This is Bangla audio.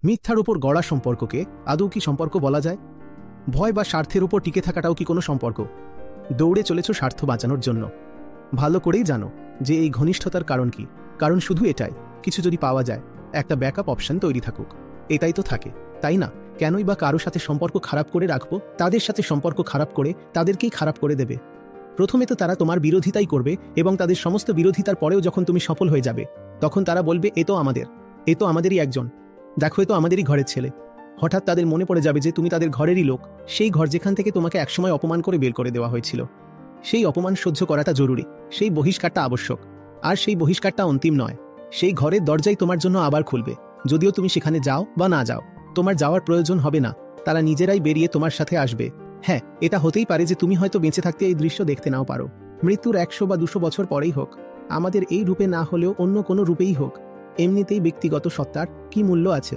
মিথ্যার উপর গড়া সম্পর্ককে আদৌ কি সম্পর্ক বলা যায়? ভয় বা স্বার্থের উপর টিকে থাকাটাও কি কোনো সম্পর্ক? দৌড়ে চলেছ স্বার্থ বাঁচানোর জন্য। ভালো করেই জানো যে এই ঘনিষ্ঠতার কারণ কি। কারণ শুধু এটাই, কিছু যদি পাওয়া যায়, একটা ব্যাকআপ অপশন তৈরি থাকুক। এটাই তো থাকে, তাই না? কেনই বা কারো সাথে সম্পর্ক খারাপ করে রাখবো? তাদের সাথে সম্পর্ক খারাপ করে তাদেরকেই খারাপ করে দেবে। প্রথমে তো তারা তোমার বিরোধিতাই করবে, এবং তাদের সমস্ত বিরোধিতার পরেও যখন তুমি সফল হয়ে যাবে, তখন তারা বলবে এ তো আমাদেরই একজন, দেখো এ তো আমাদেরই ঘরের ছেলে। হঠাৎ তাদের মনে পড়ে যাবে যে তুমি তাদের ঘরেরই লোক, সেই ঘর যেখান থেকে তোমাকে একসময় অপমান করে বের করে দেওয়া হয়েছিল। সেই অপমান সহ্য করাটা জরুরি, সেই বহিষ্কারটা আবশ্যক। আর সেই বহিষ্কারটা অন্তিম নয়, সেই ঘরের দরজাই তোমার জন্য আবার খুলবে। যদিও তুমি সেখানে যাও বা না যাও, তোমার যাওয়ার প্রয়োজন হবে না, তারা নিজেরাই বেরিয়ে তোমার সাথে আসবে। হ্যাঁ, এটা হতেই পারে যে তুমি হয়তো বেঁচে থাকতে এই দৃশ্য দেখতে নাও পারো। মৃত্যুর 100 বা 200 বছর পরেই হোক, আমাদের এই রূপে না হলেও অন্য কোনো রূপেই হোক, এমনিতেই ব্যক্তিগত সত্তার কি মূল্য আছে?